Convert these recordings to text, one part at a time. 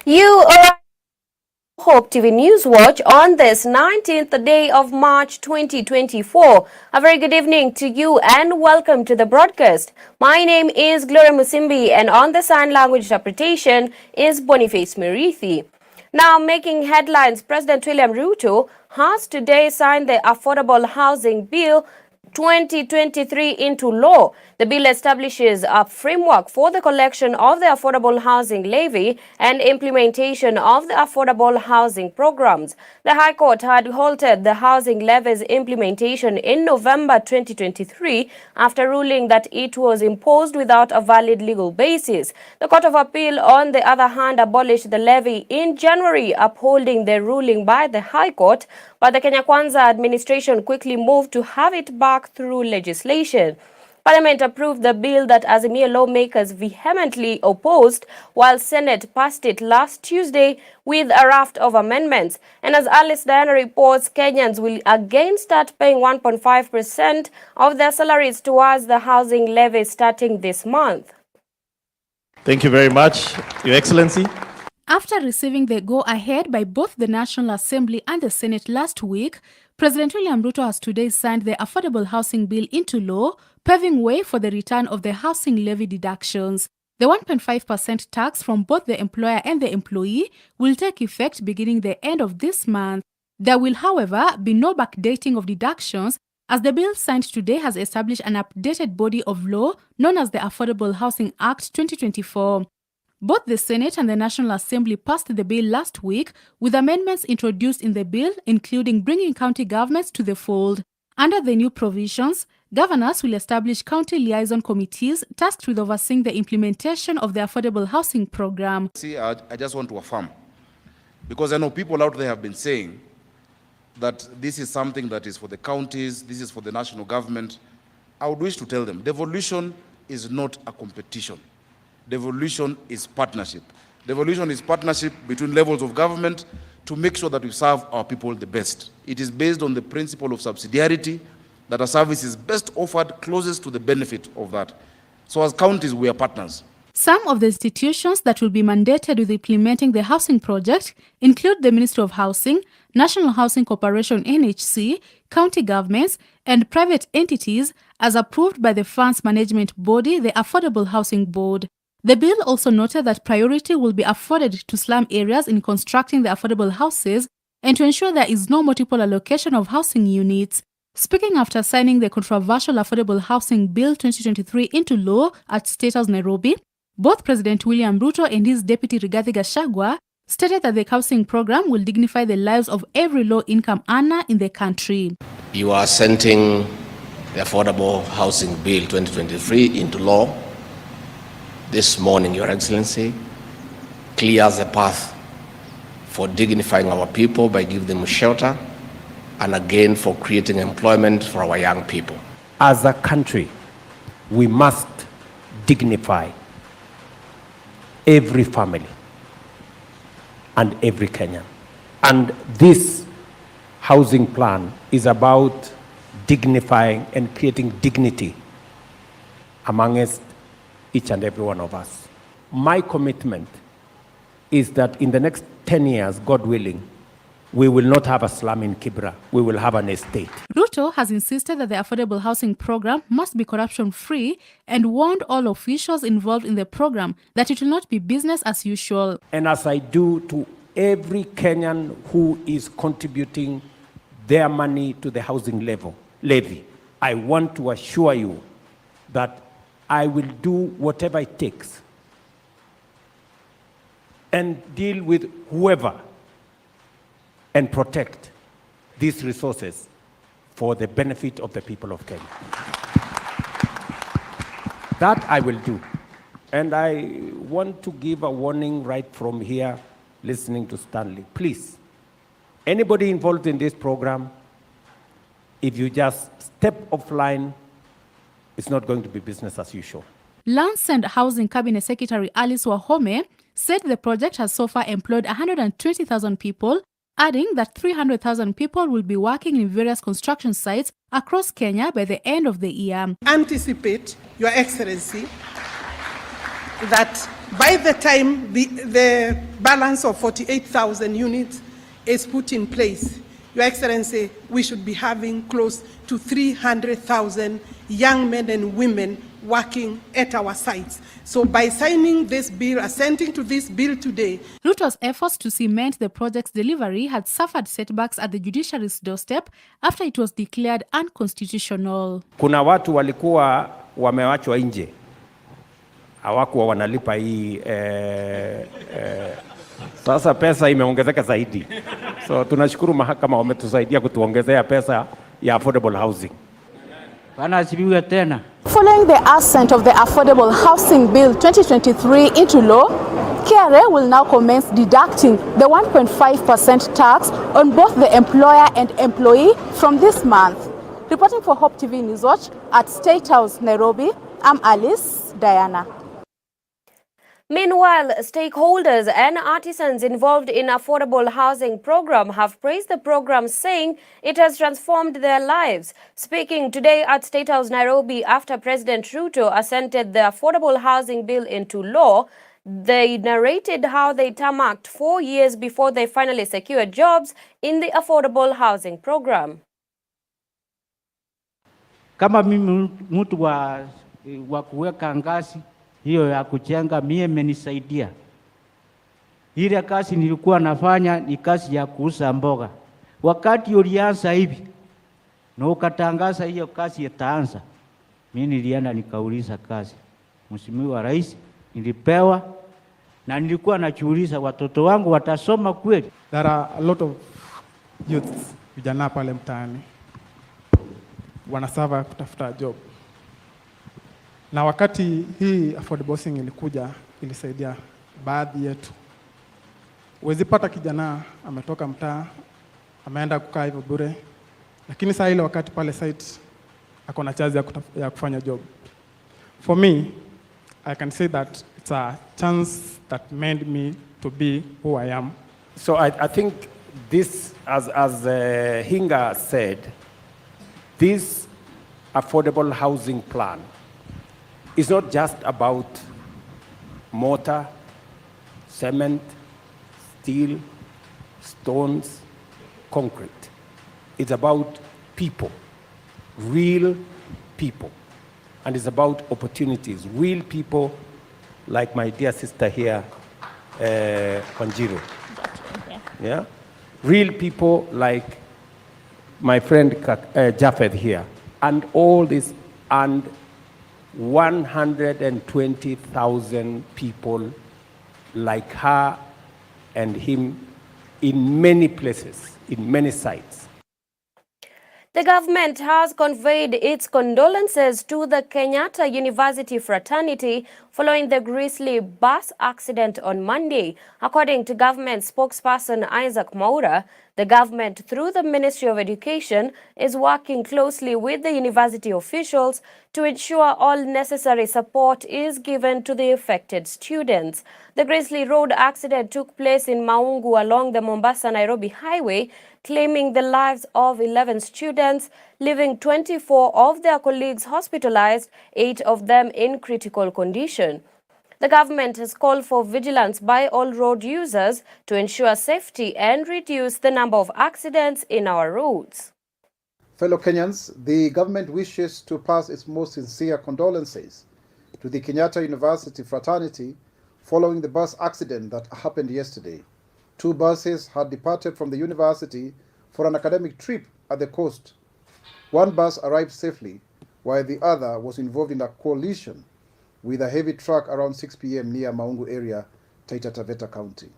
You are Hope TV News Watch on this 19th day of March 2024. A very good evening to you and welcome to the broadcast. My name is Gloria Musimbi and on the sign language interpretation is Boniface Murithi. Now, making headlines, President William Ruto has today signed the Affordable Housing Bill 2023 into law. The bill establishes a framework for the collection of the affordable housing levy and implementation of the affordable housing programs. The High Court had halted the housing levy's implementation in November 2023 after ruling that it was imposed without a valid legal basis. The Court of Appeal, on the other hand, abolished the levy in January, upholding the ruling by the High Court, but the Kenya Kwanza administration quickly moved to have it back through legislation. Parliament approved the bill that Azimio lawmakers vehemently opposed, while Senate passed it last Tuesday with a raft of amendments. And as Alice Diana reports, Kenyans will again start paying 1.5% of their salaries towards the housing levy starting this month. Thank you very much, Your Excellency. After receiving the go-ahead by both the National Assembly and the Senate last week, President William Ruto has today signed the Affordable Housing Bill into law, paving way for the return of the housing levy deductions. The 1.5% tax from both the employer and the employee will take effect beginning the end of this month. There will, however, be no backdating of deductions, as the bill signed today has established an updated body of law known as the Affordable Housing Act 2024. Both the Senate and the National Assembly passed the bill last week, with amendments introduced in the bill, including bringing county governments to the fold. Under the new provisions, governors will establish county liaison committees tasked with overseeing the implementation of the affordable housing program. See, I just want to affirm, because I know people out there have been saying that this is something that is for the counties, this is for the national government. I would wish to tell them, devolution is not a competition. Devolution is partnership. Devolution is partnership between levels of government to make sure that we serve our people the best. It is based on the principle of subsidiarity, that a service is best offered closest to the benefit of that. So as counties, we are partners. Some of the institutions that will be mandated with implementing the housing project include the Ministry of Housing, National Housing Corporation NHC, county governments, and private entities as approved by the Funds Management Body, the Affordable Housing Board. The bill also noted that priority will be afforded to slum areas in constructing the affordable houses and to ensure there is no multiple allocation of housing units. Speaking after signing the controversial Affordable Housing Bill 2023 into law at State House, Nairobi, both President William Ruto and his deputy Rigathi Gachagua stated that the housing program will dignify the lives of every low-income earner in the country. You are sending the Affordable Housing Bill 2023 into law this morning, Your Excellency, clears the path for dignifying our people by giving them shelter and again for creating employment for our young people. As a country, we must dignify every family and every Kenyan. And this housing plan is about dignifying and creating dignity amongst each and every one of us. My commitment is that in the next 10 years, God willing, we will not have a slum in Kibra. We will have an estate. Ruto has insisted that the affordable housing program must be corruption-free and warned all officials involved in the program that it will not be business as usual. And as I do to every Kenyan who is contributing their money to the housing levy, I want to assure you that I will do whatever it takes and deal with whoever and protect these resources for the benefit of the people of Kenya. That I will do. And I want to give a warning right from here, listening to Stanley. Please, anybody involved in this program, if you just step offline, it's not going to be business as usual. Lands and Housing Cabinet Secretary Alice Wahome said the project has so far employed 120,000 people, adding that 300,000 people will be working in various construction sites across Kenya by the end of the year. Anticipate, Your Excellency, that By the time the balance of 48,000 units is put in place, Your Excellency, we should be having close to 300,000 young men and women working at our sites. So by signing this bill, assenting to this bill today, Ruto's efforts to cement the project's delivery had suffered setbacks at the judiciary's doorstep after it was declared unconstitutional. Kuna watu walikuwa wamewachwa nje, hawakuwa wanalipa hii sasa pesa imeongezeka zaidi. So tunashukuru mahakama wametusaidia kutuongezea pesa ya affordable housing. Wanasibiwa tena. Following the assent of the Affordable Housing Bill 2023 into law, KRA will now commence deducting the 1.5% tax on both the employer and employee from this month. Reporting for Hope TV Newswatch at State House, Nairobi, I'm Alice Diana. Meanwhile, stakeholders and artisans involved in affordable housing program have praised the program, saying it has transformed their lives. Speaking today at State House, Nairobi, after President Ruto assented the affordable housing bill into law, they narrated how they tarmacked 4 years before they finally secured jobs in the affordable housing program. Kama mimi mtu wa kuweka ngazi hiyo ya kujenga, mie imenisaidia. Ile kazi nilikuwa nafanya ni kazi ya kuuza mboga. Wakati ulianza hivi na ukatangaza hiyo kazi itaanza, mimi nilienda nikauliza kazi. Mheshimiwa Rais nilipewa na nilikuwa najiuliza watoto wangu watasoma kweli? There are a lot of youths vijana pale mtaani wanasava kutafuta job. Na wakati hii affordable housing ilikuja, ilisaidia baadhi yetu. Huwezi pata kijana ametoka mtaa, ameenda kukaa hivyo bure, lakini saa ile wakati pale site ako na chance ya kufanya job. For me, I can say that it's a chance that made me to be who I am. So I think this, as Hinga said, this affordable housing plan is not just about mortar, cement, steel, stones, concrete. It's about people, real people. And it's about opportunities, real people like my dear sister here, Wanjiru. Yeah? Real people like my friend Japheth here. And all this, and 120,000 people like her and him in many places, in many sites. The government has conveyed its condolences to the Kenyatta University fraternity following the grisly bus accident on Monday. According to government spokesperson Isaac Mwaura, the government, through the Ministry of Education, is working closely with the university officials to ensure all necessary support is given to the affected students. The grisly road accident took place in Maungu along the Mombasa-Nairobi highway, claiming the lives of 11 students, leaving 24 of their colleagues hospitalized, 8 of them in critical condition. The government has called for vigilance by all road users to ensure safety and reduce the number of accidents in our roads. Fellow Kenyans, the government wishes to pass its most sincere condolences to the Kenyatta University fraternity following the bus accident that happened yesterday. 2 buses had departed from the university for an academic trip at the coast. 1 bus arrived safely, while the other was involved in a collision with a heavy truck around 6 p.m. near Maungu area, Taita Taveta County.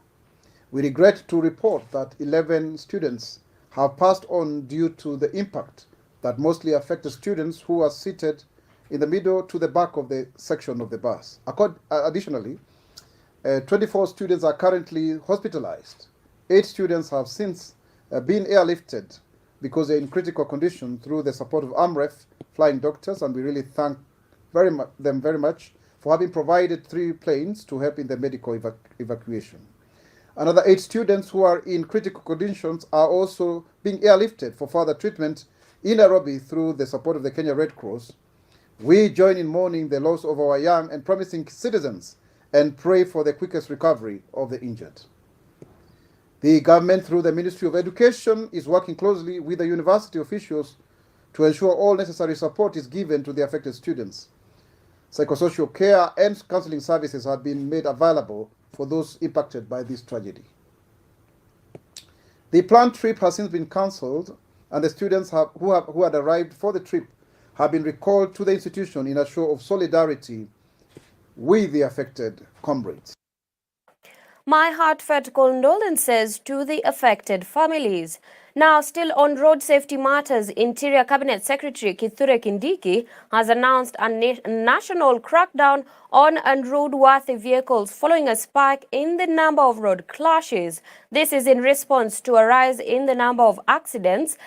We regret to report that 11 students have passed on due to the impact that mostly affected students who are seated in the middle to the back of the section of the bus. Additionally, 24 students are currently hospitalized. 8 students have since been airlifted because they're in critical condition through the support of AMREF flying doctors, and we really thank them very much for having provided 3 planes to help in the medical evacuation. Another 8 students who are in critical conditions are also being airlifted for further treatment in Nairobi through the support of the Kenya Red Cross. We join in mourning the loss of our young and promising citizens and pray for the quickest recovery of the injured. The government, through the Ministry of Education, is working closely with the university officials to ensure all necessary support is given to the affected students. Psychosocial care and counseling services have been made available for those impacted by this tragedy. The planned trip has since been cancelled, and the students who had arrived for the trip have been recalled to the institution in a show of solidarity with the affected comrades. My heartfelt condolences to the affected families. Now, still on road safety matters, Interior Cabinet Secretary Kithure Kindiki has announced a national crackdown on unroadworthy vehicles following a spike in the number of road clashes. This is in response to a rise in the number of accidents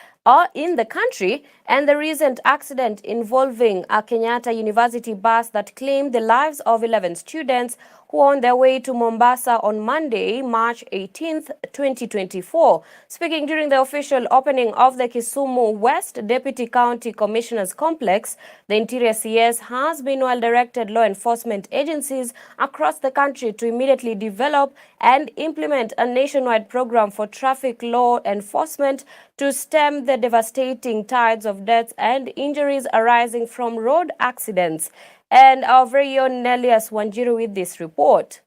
in the country and the recent accident involving a Kenyatta University bus that claimed the lives of 11 students who were on their way to Mombasa on Monday, March 18th, 2024. Speaking during the official opening of the Kisumu West Deputy County Commissioners Complex, the Interior CS has meanwhile directed law enforcement agencies across the country to immediately develop and implement a nationwide program for traffic law enforcement to stem the devastating tides of deaths and injuries arising from road accidents. And our very own Nelias Wanjiru with this report.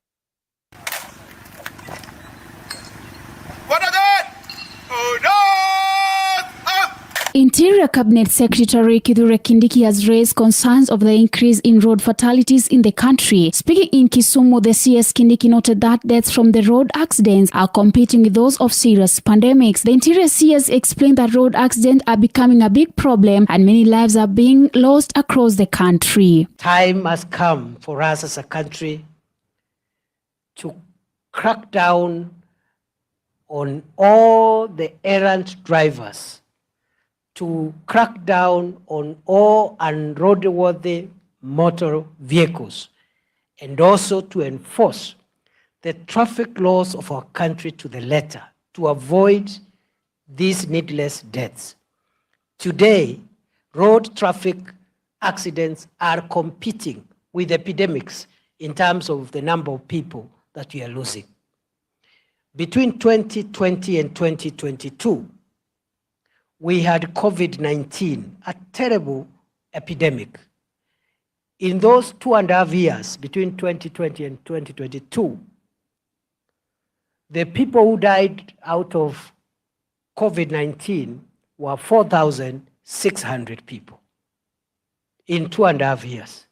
Interior Cabinet Secretary Kithure Kindiki has raised concerns of the increase in road fatalities in the country. Speaking in Kisumu, the CS Kindiki noted that deaths from the road accidents are competing with those of serious pandemics. The Interior CS explained that road accidents are becoming a big problem and many lives are being lost across the country. Time has come for us as a country to crack down on all the errant drivers, to crack down on all unroadworthy motor vehicles, and also to enforce the traffic laws of our country to the letter to avoid these needless deaths. Today, road traffic accidents are competing with epidemics in terms of the number of people that we are losing. Between 2020 and 2022, we had COVID-19, a terrible epidemic. In those 2.5 years, between 2020 and 2022, the people who died out of COVID-19 were 4,600 people in 2.5 years.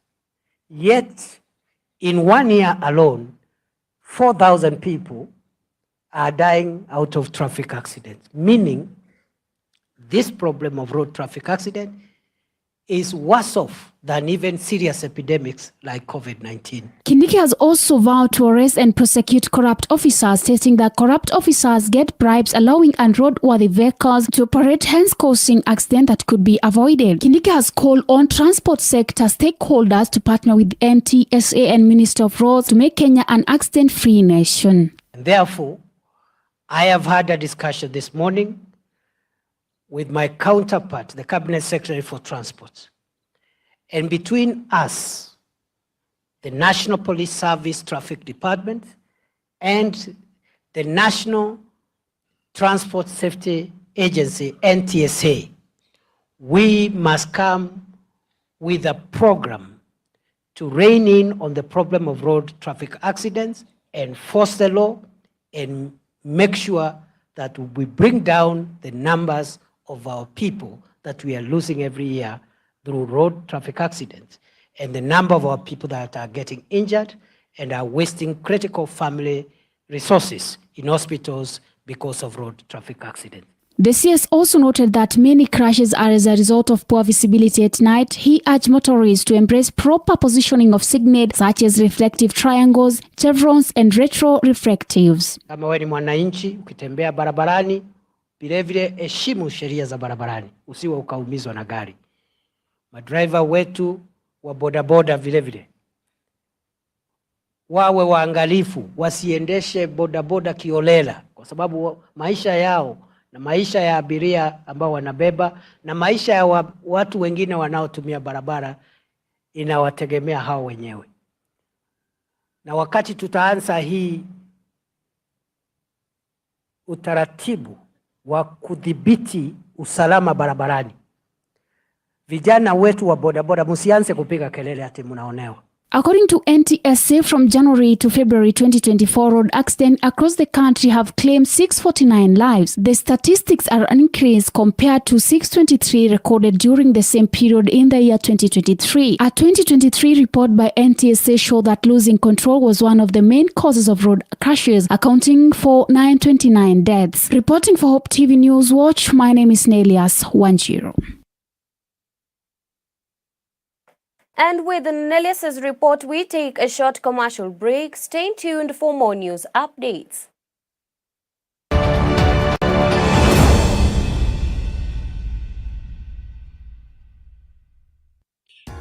Yet, in 1 year alone, 4,000 people are dying out of traffic accidents, meaning this problem of road traffic accident is worse off than even serious epidemics like COVID-19. Kindiki has also vowed to arrest and prosecute corrupt officers, stating that corrupt officers get bribes allowing unroadworthy vehicles to operate, hence causing accidents that could be avoided. Kindiki has called on transport sector stakeholders to partner with NTSA and Minister of Roads to make Kenya an accident-free nation. And therefore, I have had a discussion this morning with my counterpart, the Cabinet Secretary for Transport. And between us, the National Police Service Traffic Department, and the National Transport Safety Agency, NTSA, we must come with a program to rein in on the problem of road traffic accidents, enforce the law, and make sure that we bring down the numbers of our people that we are losing every year through road traffic accidents, and the number of our people that are getting injured and are wasting critical family resources in hospitals because of road traffic accidents. The CS also noted that many crashes are as a result of poor visibility at night. He urged motorists to embrace proper positioning of signage such as reflective triangles, chevrons, and retro-reflectives. Kama wewe ni mwananchi ukitembea barabarani, vilevile heshimu sheria za barabarani, usiwe ukaumizwa na gari. Madriver wetu wa bodaboda vilevile wawe waangalifu, wasiendeshe bodaboda kiolela, kwa sababu maisha yao na maisha ya abiria ambao wanabeba na maisha ya watu wengine wanaotumia barabara inawategemea hao wenyewe. Na wakati tutaanza hii utaratibu wa kudhibiti usalama barabarani, vijana wetu wa bodaboda msianze kupiga kelele ati mnaonewa. According to NTSA, from January to February 2024, road accidents across the country have claimed 649 lives. The statistics are an increase compared to 623 recorded during the same period in the year 2023. A 2023 report by NTSA showed that losing control was one of the main causes of road crashes, accounting for 929 deaths. Reporting for Hope TV News Watch, my name is Nelias Wanjiro. And with Nelias's report, we take a short commercial break. Stay tuned for more news updates.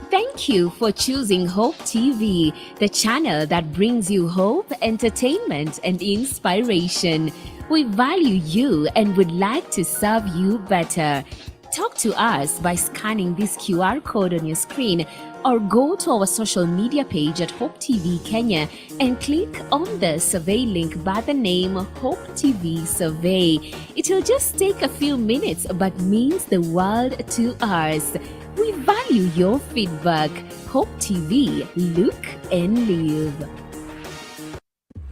Thank you for choosing Hope TV, the channel that brings you hope, entertainment, and inspiration. We value you and would like to serve you better. Talk to us by scanning this QR code on your screen or go to our social media page at Hope TV Kenya and click on the survey link by the name Hope TV Survey. It will just take a few minutes but means the world to us. We value your feedback. Hope TV, look and live.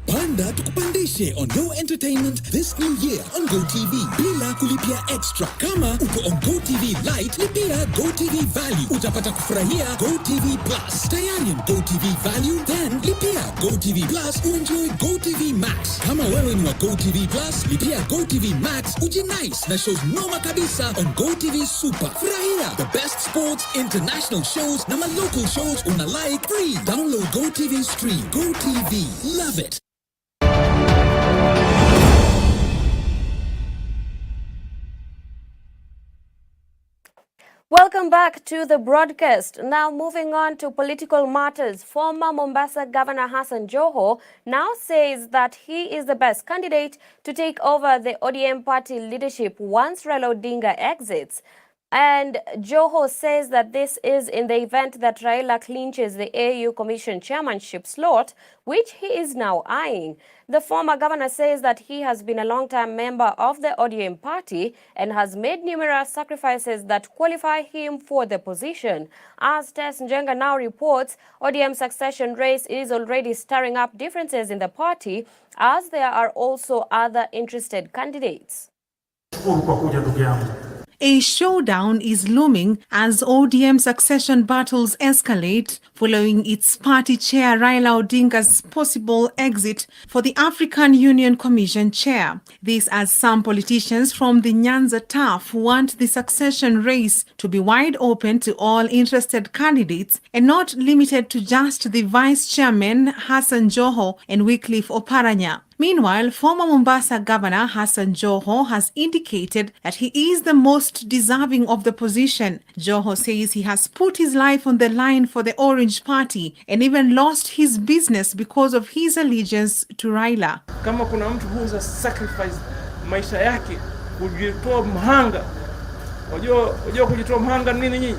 Panda tukupandishe on Go Entertainment this new year on GoTV bila kulipia extra. Kama uko on GoTV Lite, lipia GoTV Value. Utapata kufurahia GoTV Plus. Tayari on GoTV Value, then lipia GoTV Plus uenjoy GoTV Max. Kama wewe ni wa GoTV Plus, lipia GoTV Max ujinice na shows noma kabisa on GoTV Super. Furahia the best sports, international shows na local shows una like free. Download GoTV Stream. GoTV, love it. Welcome back to the broadcast. Now moving on to political matters. Former Mombasa Governor Hassan Joho now says that he is the best candidate to take over the ODM party leadership once Raila Odinga exits. And Joho says that this is in the event that Raila clinches the AU Commission chairmanship slot, which he is now eyeing. The former governor says that he has been a long-time member of the ODM party and has made numerous sacrifices that qualify him for the position. As Tess Njenga now reports, ODM succession race is already stirring up differences in the party, as there are also other interested candidates. A showdown is looming as ODM succession battles escalate following its party chair Raila Odinga's possible exit for the African Union Commission chair. This as some politicians from the Nyanza turf want the succession race to be wide open to all interested candidates and not limited to just the vice chairman Hassan Joho and Wycliffe Oparanya. Meanwhile, former Mombasa Governor Hassan Joho has indicated that he is the most deserving of the position. Joho says he has put his life on the line for the Orange Party and even lost his business because of his allegiance to Raila. Kama kuna mtu huza sacrifice maisha yake kujitoa mhanga. Wajua kujitoa mhanga nini nyinyi?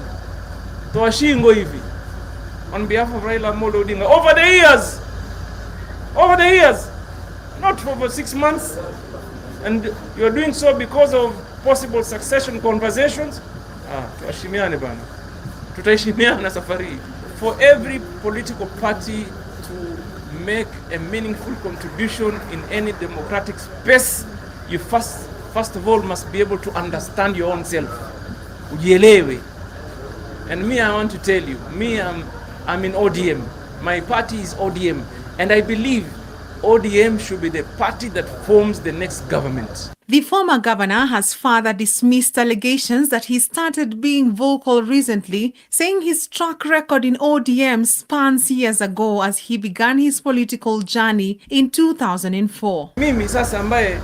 Toa shingo hivi. On behalf of Raila Amolo Odinga over the years. Not for over 6 months, and you are doing so because of possible succession conversations. Tuheshimiane bana, tutaheshimiana safari. For every political party to make a meaningful contribution in any democratic space, you first of all must be able to understand your own self. Ujielewe. And me, I want to tell you, I'm in ODM. My party is ODM, and I believe ODM should be the party that forms the next government. The former governor has further dismissed allegations that he started being vocal recently, saying his track record in ODM spans years ago as he began his political journey in 2004. Mimi sasa ambaye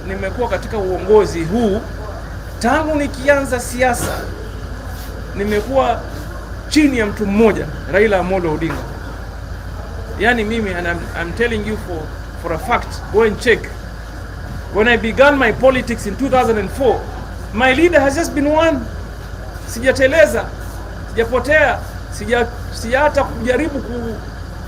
nimekuwa katika uongozi huu tangu nikianza siasa, nimekuwa chini ya mtu mmoja, Raila Amolo Odinga. Yani mimi, and I'm telling you for a fact, go and check. When I began my politics in 2004, my leader has just been one. Sijateleza, sijapotea, sija hata kujaribu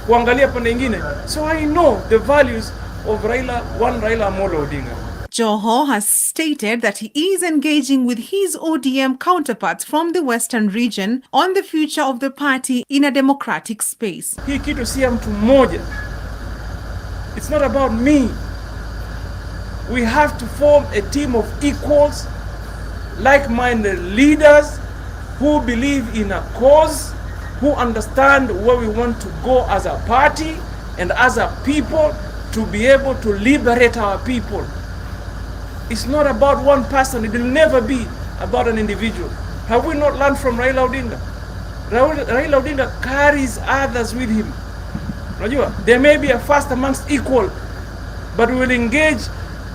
kuangalia pande nyingine. So I know the values of Raila Amolo Odinga. Joho has stated that he is engaging with his ODM counterparts from the Western region on the future of the party in a democratic space. Hii kitu si ya mtu mmoja. It's not about me. We have to form a team of equals, like-minded leaders who believe in a cause, who understand where we want to go as a party and as a people to be able to liberate our people. It's not about one person. It will never be about an individual. Have we not learned from Raila Odinga? Raila Odinga carries others with him. There may be a fast amongst equal, but we will engage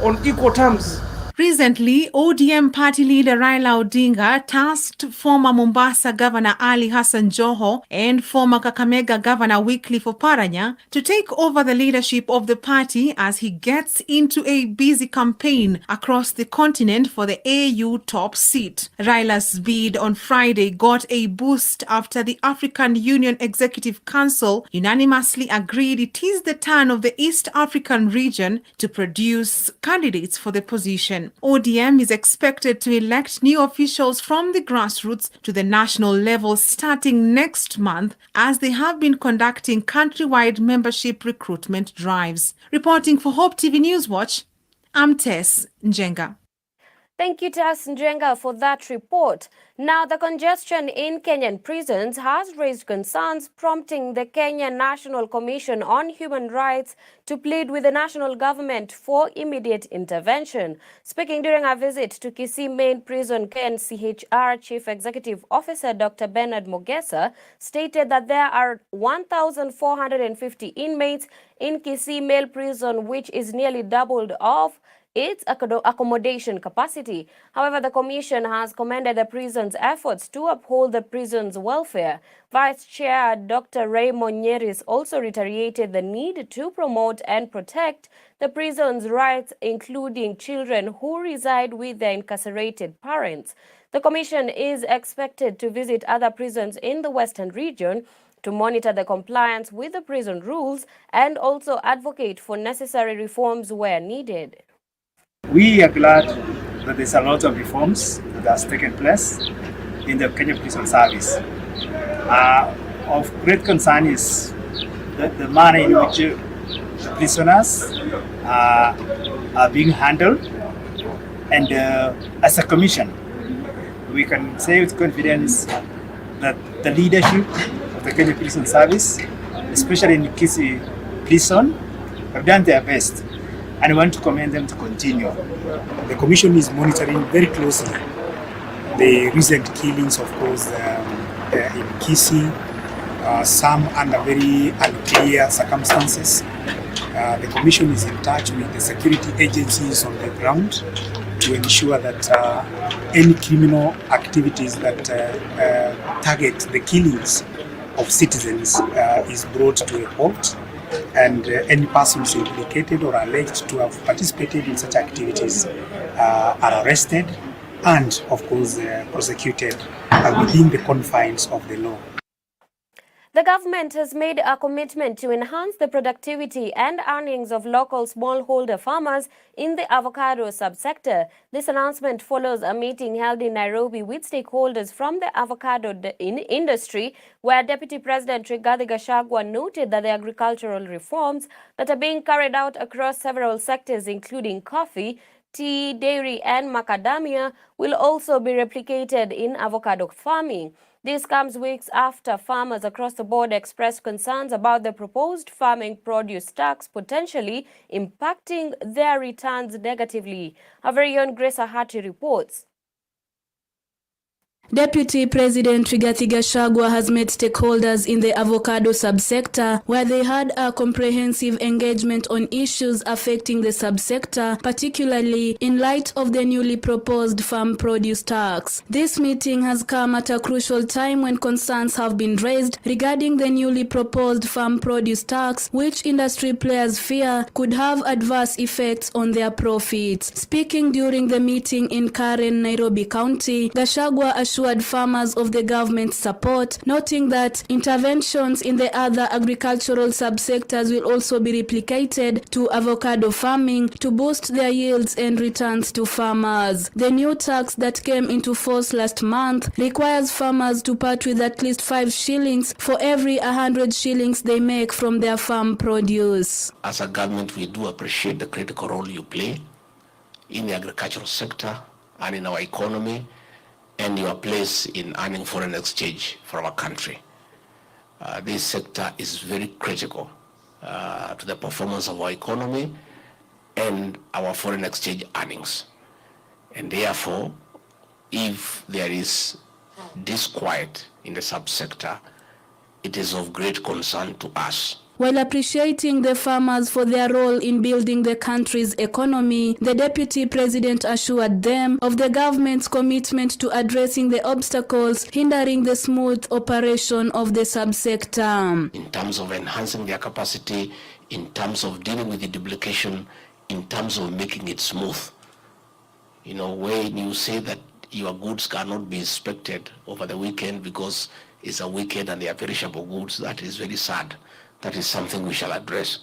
on equal terms. Recently, ODM party leader Raila Odinga tasked former Mombasa Governor Ali Hassan Joho and former Kakamega Governor Wycliffe Oparanya to take over the leadership of the party as he gets into a busy campaign across the continent for the AU top seat. Raila's bid on Friday got a boost after the African Union Executive Council unanimously agreed it is the turn of the East African region to produce candidates for the position. ODM is expected to elect new officials from the grassroots to the national level starting next month, as they have been conducting countrywide membership recruitment drives. Reporting for Hope TV Newswatch, I'm Tess Njenga. Thank you, Tess Njenga, for that report. Now, the congestion in Kenyan prisons has raised concerns, prompting the Kenya National Commission on Human Rights to plead with the national government for immediate intervention. Speaking during a visit to Kisii Main Prison, KNCHR Chief Executive Officer Dr. Bernard Mogesa stated that there are 1,450 inmates in Kisii Male Prison, which is nearly doubled of its accommodation capacity. However, the Commission has commended the prison's efforts to uphold the prison's welfare. Vice Chair Dr. Raymond Nyeris also reiterated the need to promote and protect the prison's rights, including children who reside with their incarcerated parents. The Commission is expected to visit other prisons in the Western region to monitor the compliance with the prison rules and also advocate for necessary reforms where needed. We are glad that there's a lot of reforms that has taken place in the Kenya Prison Service. Of great concern is the manner in which the prisoners are being handled, and as a commission, we can say with confidence that the leadership of the Kenya Prison Service, especially in Kisii Prison, have done their best, and I want to commend them to continue. The Commission is monitoring very closely the recent killings, of course, in Kisii, some under very unclear circumstances. The Commission is in touch with the security agencies on the ground to ensure that any criminal activities that target the killings of citizens is brought to a halt, and any persons implicated or alleged to have participated in such activities are arrested and, of course, prosecuted within the confines of the law. The government has made a commitment to enhance the productivity and earnings of local smallholder farmers in the avocado subsector. This announcement follows a meeting held in Nairobi with stakeholders from the avocado industry, where Deputy President Rigathi Gachagua noted that the agricultural reforms that are being carried out across several sectors, including coffee, tea, dairy, and macadamia, will also be replicated in avocado farming. This comes weeks after farmers across the board expressed concerns about the proposed farming produce tax potentially impacting their returns negatively. Our very own Grace Ahati reports. Deputy President Rigathi Gachagua has met stakeholders in the avocado subsector, where they had a comprehensive engagement on issues affecting the subsector, particularly in light of the newly proposed farm produce tax. This meeting has come at a crucial time when concerns have been raised regarding the newly proposed farm produce tax, which industry players fear could have adverse effects on their profits. Speaking during the meeting in Karen, Nairobi County, Gachagua assured assured farmers of the government's support, noting that interventions in the other agricultural subsectors will also be replicated to avocado farming to boost their yields and returns to farmers. The new tax that came into force last month requires farmers to part with at least 5 shillings for every 100 shillings they make from their farm produce. As a government, we do appreciate the critical role you play in the agricultural sector and in our economy, and your place in earning foreign exchange for our country. This sector is very critical to the performance of our economy and our foreign exchange earnings. And therefore, if there is disquiet in the subsector, it is of great concern to us. While appreciating the farmers for their role in building the country's economy, the Deputy President assured them of the government's commitment to addressing the obstacles hindering the smooth operation of the subsector. In terms of enhancing their capacity, in terms of dealing with the duplication, in terms of making it smooth. You know, when you say that your goods cannot be inspected over the weekend because it's a weekend and they are perishable goods, that is very sad. That is something we shall address.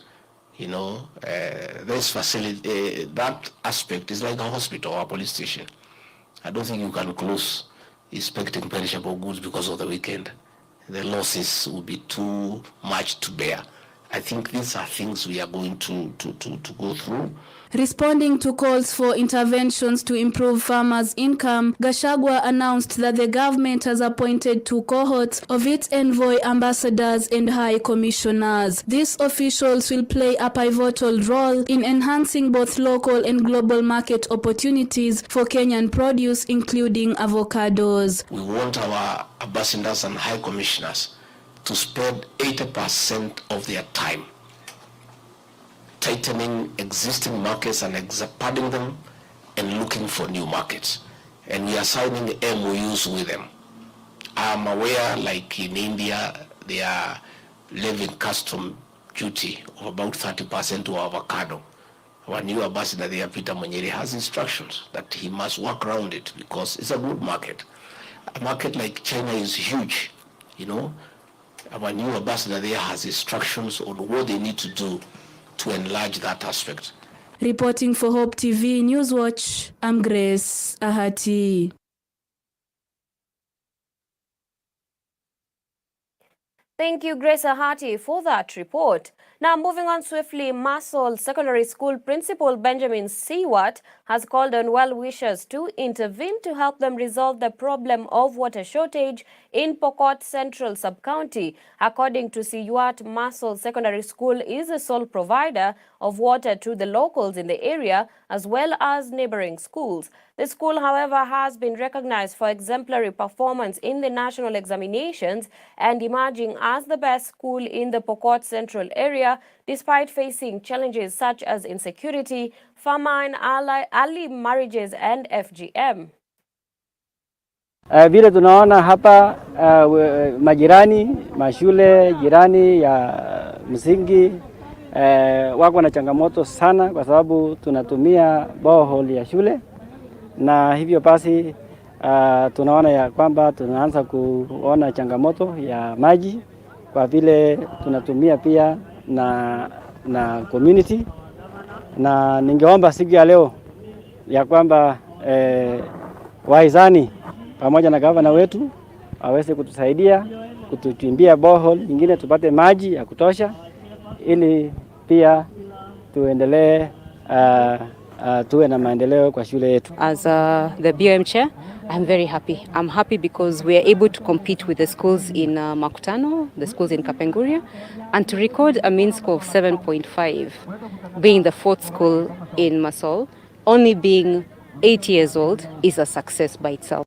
You know, this facility, that aspect is like a hospital or a police station. I don't think you can close inspecting perishable goods because of the weekend. The losses will be too much to bear. I think these are things we are going to go through. Responding to calls for interventions to improve farmers' income, Gachagua announced that the government has appointed 2 cohorts of its envoy ambassadors and high commissioners. These officials will play a pivotal role in enhancing both local and global market opportunities for Kenyan produce, including avocados. We want our ambassadors and high commissioners to spend 80% of their time tightening existing markets and expanding them and looking for new markets. And we are signing MOUs with them. I am aware, like in India, they are levying custom duty of about 30% to avocado. Our new ambassador there, Peter Monyeri, has instructions that he must work around it because it's a good market. A market like China is huge, you know. Our new ambassador there has instructions on what they need to do to enlarge that aspect. Reporting for Hope TV Newswatch, I'm Grace Ahati. Thank you, Grace Ahati, for that report. Now, moving on swiftly, Masol Secondary School Principal Benjamin Siwat has called on well-wishers to intervene to help them resolve the problem of water shortage in Pokot Central Sub-County. According to Siwat, Masol Secondary School is the sole provider of water to the locals in the area as well as neighboring schools. The school, however, has been recognized for exemplary performance in the national examinations and emerging as the best school in the Pokot Central area despite facing challenges such as insecurity, famine, early marriages and FGM. Vile tunaona hapa majirani, mashule jirani ya msingi wako na changamoto sana kwa sababu tunatumia borehole ya shule, na hivyo basi tunaona ya kwamba tunaanza kuona changamoto ya maji kwa vile tunatumia pia na community, na ningeomba siku ya leo ya kwamba waizani pamoja na gavana wetu aweze kutusaidia kutuchimbia borehole nyingine tupate maji ya kutosha ili pia tuendelee tuwe na maendeleo kwa shule yetu. As the BOM chair, I'm very happy. I'm happy because we are able to compete with the schools in Makutano, the schools in Kapenguria, and to record a mean score of 7.5, being the 4th school in Masol, only being 8 years old is a success by itself.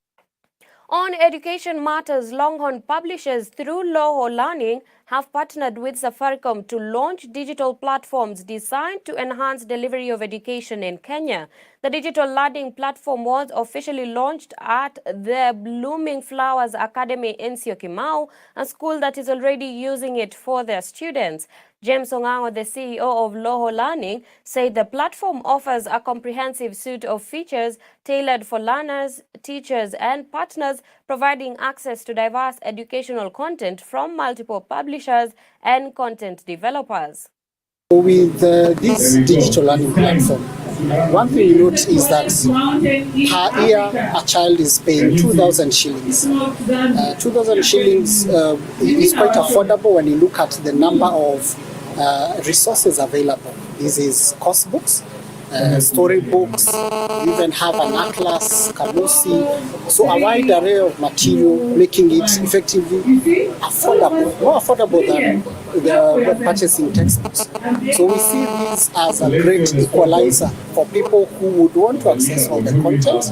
On education matters, Longhorn Publishers through Loho Learning have partnered with Safaricom to launch digital platforms designed to enhance delivery of education in Kenya. The digital learning platform was officially launched at the Blooming Flowers Academy in Syokimau, a school that is already using it for their students. James Ongango, the CEO of Loho Learning, said the platform offers a comprehensive suite of features tailored for learners, teachers, and partners, providing access to diverse educational content from multiple publishers and content developers. With this digital learning platform, one thing you note is that per year a child is paying 2,000 shillings. 2,000 shillings is quite affordable when you look at the number of resources available. This is course books, storybooks, you even have an atlas, kamusi, so a wide array of material, making it effectively affordable, more affordable than the purchasing textbooks. So we see this as a great equalizer for people who would want to access all the content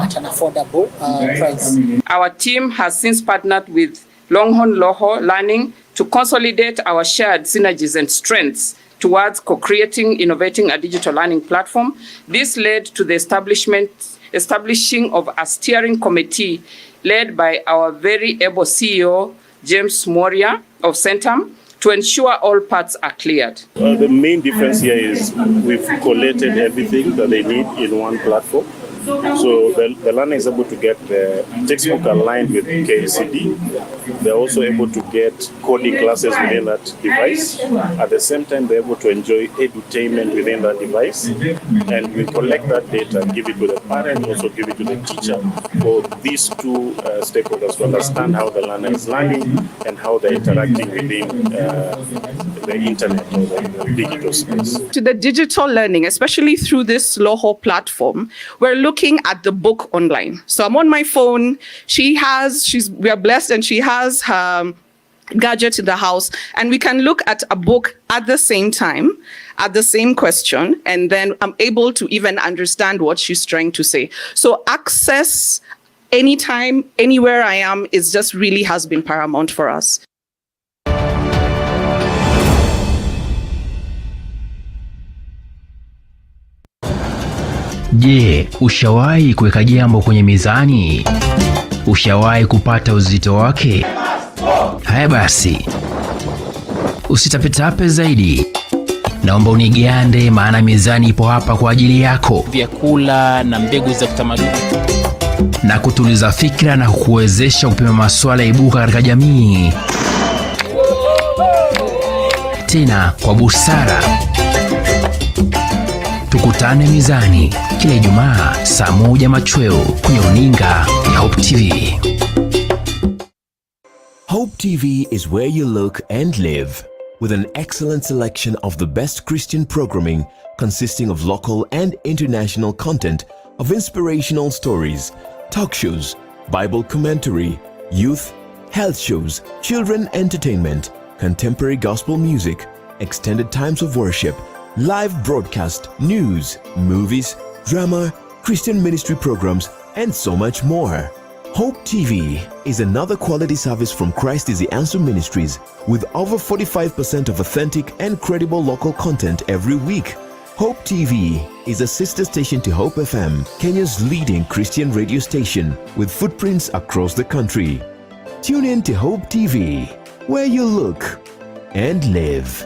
at an affordable price. Our team has since partnered with Longhorn Loho Learning to consolidate our shared synergies and strengths towards co-creating, innovating a digital learning platform. This led to the establishing of a steering committee led by our very able CEO, James Moria of Centum, to ensure all parts are cleared. The main difference here is we've collated everything that they need in one platform. So the learner is able to get the textbook aligned with KCD. They're also able to get coding classes within that device. At the same time, they're able to enjoy edutainment within that device. And we collect that data, give it to the parent, also give it to the teacher for these two stakeholders to understand how the learner is learning and how they're interacting within the internet or the digital space. To the digital learning, especially through this Loho platform, we're looking at the book online. So I'm on my phone. We are blessed, and she has her gadget in the house, and we can look at a book at the same time, at the same question, and then I'm able to even understand what she's trying to say. So access anytime, anywhere I am, is just really has been paramount for us. Je, ushawahi kuweka jambo kwenye mizani? Ushawahi kupata uzito wake? Haya basi, usitapetape zaidi. Naomba unigande, maana mizani ipo hapa kwa ajili yako. Vyakula na mbegu za kitamaduni, na kutuliza fikra na kukuwezesha kupima masuala ibuka katika jamii, tena kwa busara. Tukutane mizani kila Ijumaa saa 1 machweo kwenye runinga ya Hope TV. Hope TV is where you look and live, with an excellent selection of the best Christian programming consisting of local and international content, of inspirational stories, talk shows, Bible commentary, youth, health shows, children entertainment, contemporary gospel music, extended times of worship, live broadcast, news, movies, drama, Christian ministry programs, and so much more. Hope TV is another quality service from Christ is the Answer Ministries, with over 45% of authentic and credible local content every week. Hope TV is a sister station to Hope FM, Kenya's leading Christian radio station, with footprints across the country. Tune in to Hope TV, where you look and live.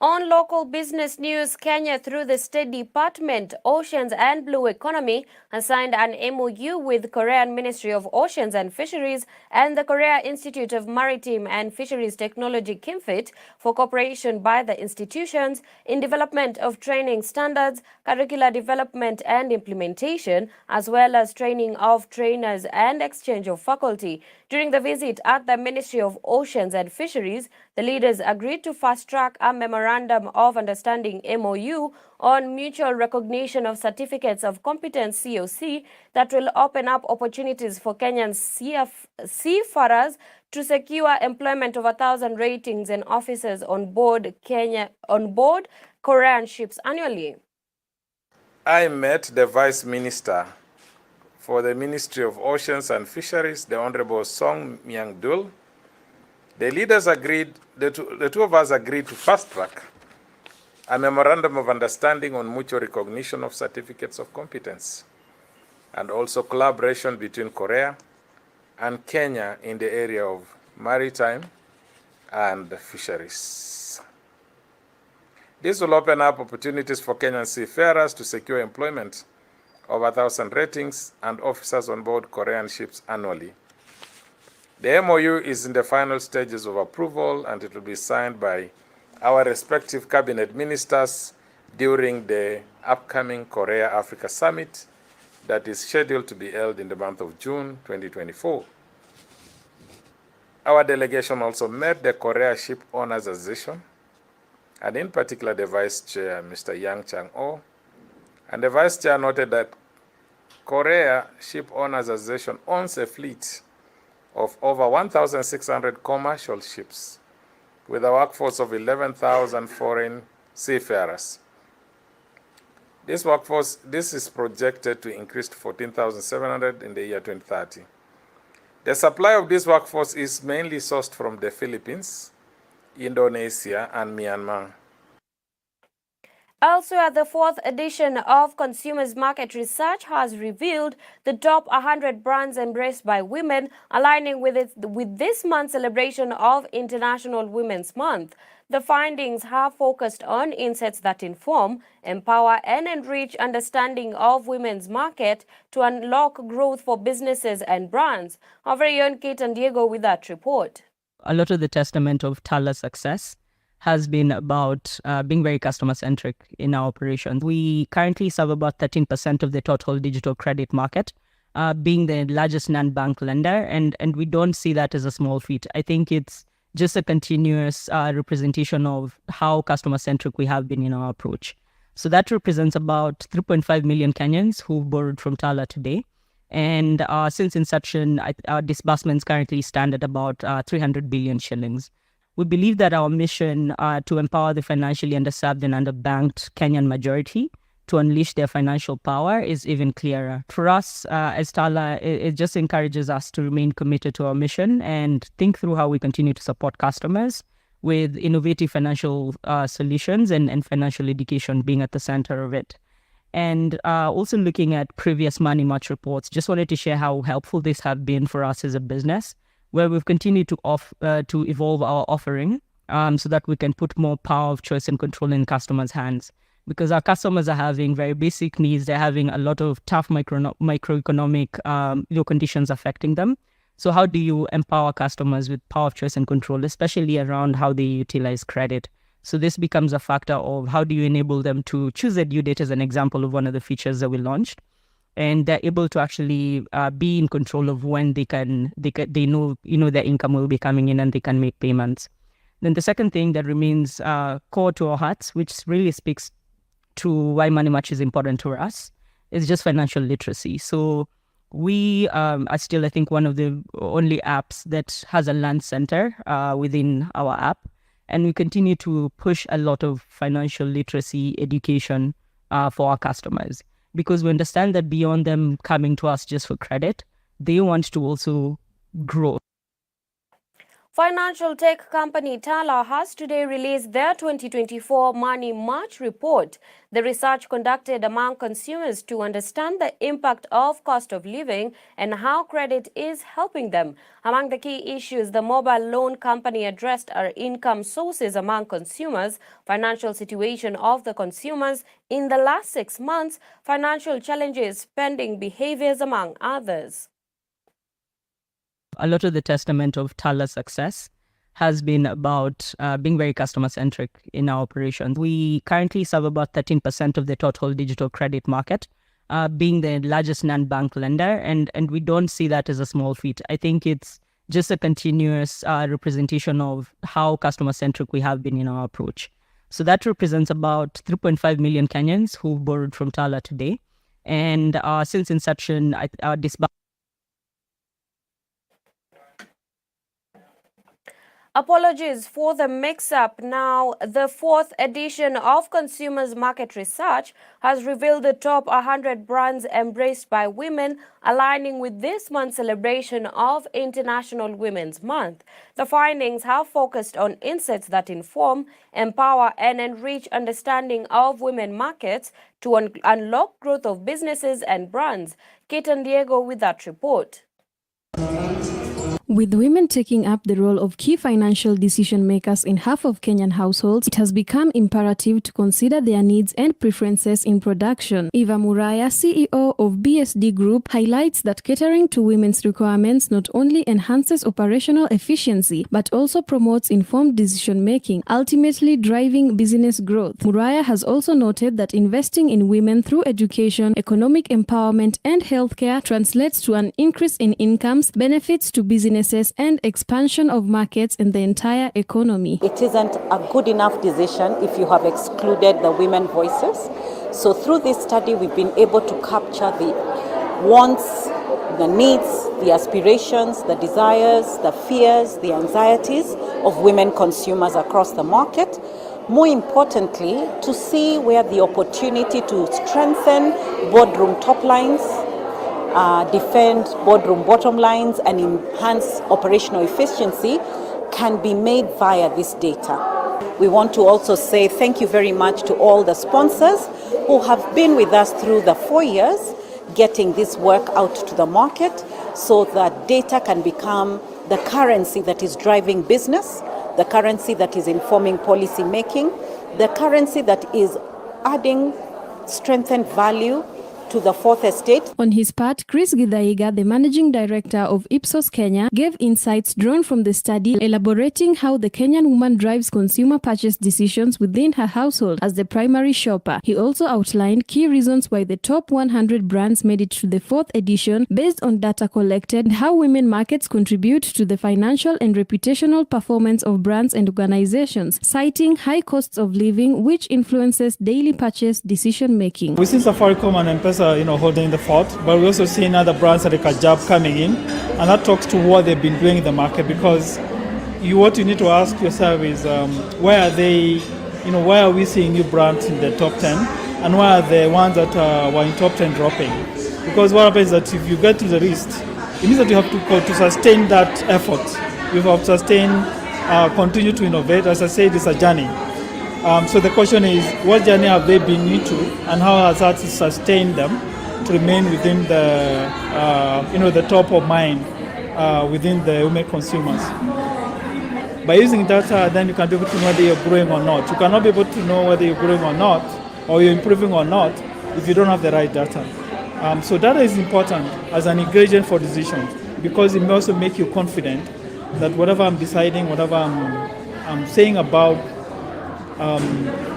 On local business news, Kenya, through the State Department, Oceans and Blue Economy, has signed an MOU with Korean Ministry of Oceans and Fisheries and the Korea Institute of Maritime and Fisheries Technology (KIMFIT) for cooperation by the institutions in development of training standards, curricular development and implementation, as well as training of trainers and exchange of faculty. During the visit at the Ministry of Oceans and Fisheries, the leaders agreed to fast-track a Memorandum of Understanding (MOU) on mutual recognition of certificates of competence (COC) that will open up opportunities for Kenyan seafarers to secure employment of 1,000 ratings and officers on board Korean ships annually. I met the Vice Minister for the Ministry of Oceans and Fisheries, the Honorable Song Myang-dul. The leaders agreed, the two of us agreed to fast-track a Memorandum of Understanding on mutual recognition of certificates of competence, and also collaboration between Korea and Kenya in the area of maritime and fisheries. This will open up opportunities for Kenyan seafarers to secure employment of 1,000 ratings and officers on board Korean ships annually. The MOU is in the final stages of approval, and it will be signed by our respective cabinet ministers during the upcoming Korea-Africa Summit that is scheduled to be held in the month of June 2024. Our delegation also met the Korea Ship Owners Association, and in particular the Vice Chair, Mr. Yang Chang-o. And the Vice Chair noted that Korea Ship Owners Association owns a fleet of over 1,600 commercial ships with a workforce of 11,000 foreign seafarers. This workforce, this is projected to increase to 14,700 in the year 2030. The supply of this workforce is mainly sourced from the Philippines, Indonesia, and Myanmar. Elsewhere, the fourth edition of Consumers Market Research has revealed the top 100 brands embraced by women, aligning with this month's celebration of International Women's Month. The findings have focused on insights that inform, empower, and enrich understanding of women's market to unlock growth for businesses and brands. Our very own Kate and Diego with that report. A lot of the testament of Tala's success has been about being very customer-centric in our operations. We currently serve about 13% of the total digital credit market, being the largest non-bank lender, and we don't see that as a small feat. I think it's just a continuous representation of how customer-centric we have been in our approach. So that represents about 3.5 million Kenyans who've borrowed from Tala today. And since inception, our disbursements currently stand at about 300 billion shillings. We believe that our mission to empower the financially underserved and underbanked Kenyan majority to unleash their financial power is even clearer. For us, as Tala, it just encourages us to remain committed to our mission and think through how we continue to support customers with innovative financial solutions and financial education being at the center of it. And also looking at previous Money March reports, just wanted to share how helpful this have been for us as a business, where we've continued to evolve our offering so that we can put more power of choice and control in customers' hands. Because our customers are having very basic needs, they're having a lot of tough microeconomic conditions affecting them. So how do you empower customers with power of choice and control, especially around how they utilize credit? So this becomes a factor of how do you enable them to choose a due date as an example of one of the features that we launched. And they're able to actually be in control of when they know their income will be coming in and they can make payments. Then the second thing that remains core to our hearts, which really speaks to why Money Match is important to us, is just financial literacy. So we are still, I think, one of the only apps that has a land center within our app. And we continue to push a lot of financial literacy education for our customers, because we understand that beyond them coming to us just for credit, they want to also grow. Financial tech company Tala has today released their 2024 Money March report. The research conducted among consumers to understand the impact of cost of living and how credit is helping them. Among the key issues the mobile loan company addressed are income sources among consumers, financial situation of the consumers in the last 6 months, financial challenges, spending behaviors, among others. A lot of the testament of Tala's success has been about being very customer-centric in our operations. We currently serve about 13% of the total digital credit market, being the largest non-bank lender, and we don't see that as a small feat. I think it's just a continuous representation of how customer-centric we have been in our approach. So that represents about 3.5 million Kenyans who've borrowed from Tala today. And since inception, our disbursement. Apologies for the mix-up. Now, the fourth edition of Consumers Market Research has revealed the top 100 brands embraced by women, aligning with this month's celebration of International Women's Month. The findings have focused on insights that inform, empower, and enrich understanding of women markets to unlock growth of businesses and brands. Kate and Diego with that report. With women taking up the role of key financial decision makers in half of Kenyan households, it has become imperative to consider their needs and preferences in production. Eva Muraya, CEO of BSD Group, highlights that catering to women's requirements not only enhances operational efficiency but also promotes informed decision-making, ultimately driving business growth. Muraya has also noted that investing in women through education, economic empowerment, and healthcare translates to an increase in incomes, benefits to businesses, and expansion of markets in the entire economy. It isn't a good enough decision if you have excluded the women voices. So through this study, we've been able to capture the wants, the needs, the aspirations, the desires, the fears, the anxieties of women consumers across the market. More importantly, to see where the opportunity to strengthen boardroom top lines, defend boardroom bottom lines, and enhance operational efficiency can be made via this data. We want to also say thank you very much to all the sponsors who have been with us through the 4 years, getting this work out to the market so that data can become the currency that is driving business, the currency that is informing policy making, the currency that is adding strengthened value to the fourth estate. On his part, Chris Githaiga, the managing director of Ipsos Kenya, gave insights drawn from the study, elaborating how the Kenyan woman drives consumer purchase decisions within her household as the primary shopper. He also outlined key reasons why the top 100 brands made it to the 4th edition based on data collected, and how women markets contribute to the financial and reputational performance of brands and organizations, citing high costs of living which influences daily purchase decision making. We see Safaricom and M-Pesa holding the fort, but we also see other brands like Kajab coming in, and that talks to what they've been doing in the market, because what you need to ask yourself is where are they, where are we seeing new brands in the top 10, and where are the ones that were in top 10 dropping? Because what happens is that if you get to the list, it means that you have to sustain that effort. You have to sustain, continue to innovate. As I said, it's a journey. So the question is, what journey have they been into, and how has that sustained them to remain within the, the top of mind within the women consumers? By using data, then you can be able to know whether you're growing or not. You cannot be able to know whether you're growing or not, or you're improving or not, if you don't have the right data. So data is important as an ingredient for decisions, because it may also make you confident that whatever I'm deciding, whatever I'm saying about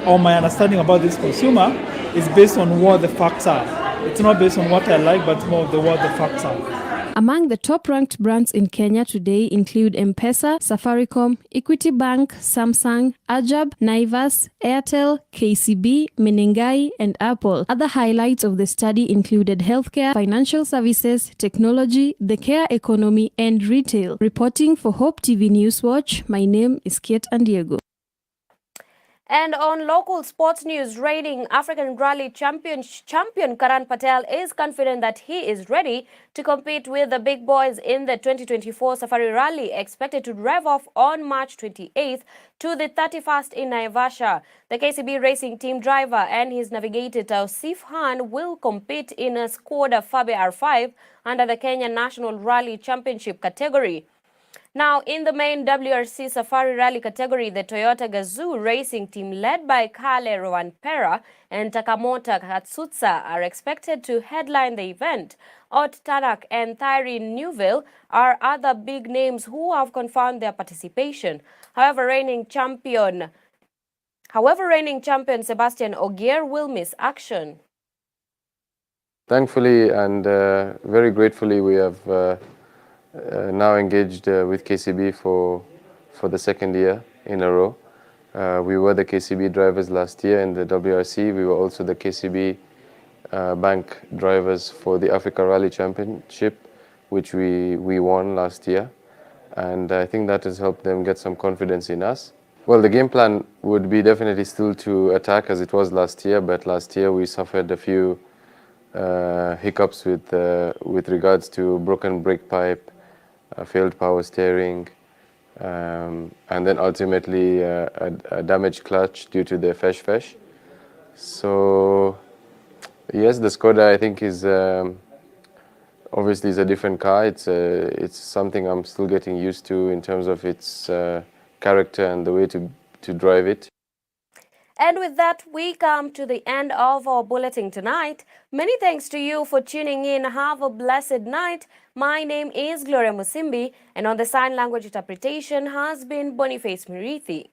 or my understanding about this consumer is based on what the facts are. It's not based on what I like, but more of what the facts are. Among the top-ranked brands in Kenya today include M-Pesa, Safaricom, Equity Bank, Samsung, Ajab, Naivas, Airtel, KCB, Menengai, and Apple. Other highlights of the study included healthcare, financial services, technology, the care economy, and retail. Reporting for Hope TV Newswatch, my name is Kate Andiego. And on local sports news, reigning African Rally champion Karan Patel is confident that he is ready to compete with the big boys in the 2024 Safari Rally, expected to rev off on March 28th to the 31st in Naivasha. The KCB racing team driver and his navigator Tausif Khan will compete in a Skoda Fabia R5 under the Kenya National Rally Championship category. Now, in the main WRC Safari Rally category, the Toyota Gazoo racing team led by Kale Rwampera and Takamota Katsutsa are expected to headline the event. Ot Tanak and Thyri Neuville are other big names who have confirmed their participation. However, reigning champion Sebastian Ogier will miss action. Thankfully and very gratefully, we have now engaged with KCB for the second year in a row. We were the KCB drivers last year in the WRC. We were also the KCB Bank drivers for the Africa Rally Championship, which we won last year. And I think that has helped them get some confidence in us. Well, the game plan would be definitely still to attack as it was last year, but last year we suffered a few hiccups with regards to broken brake pipe, failed power steering, and then ultimately a damaged clutch due to the fesh. So yes, the Skoda I think is Obviously, it's a different car. It's something I'm still getting used to in terms of its character and the way to drive it. And with that, we come to the end of our bulletin tonight. Many thanks to you for tuning in. Have a blessed night. My name is Gloria Musimbi, and on the sign language interpretation has been Boniface Murithi.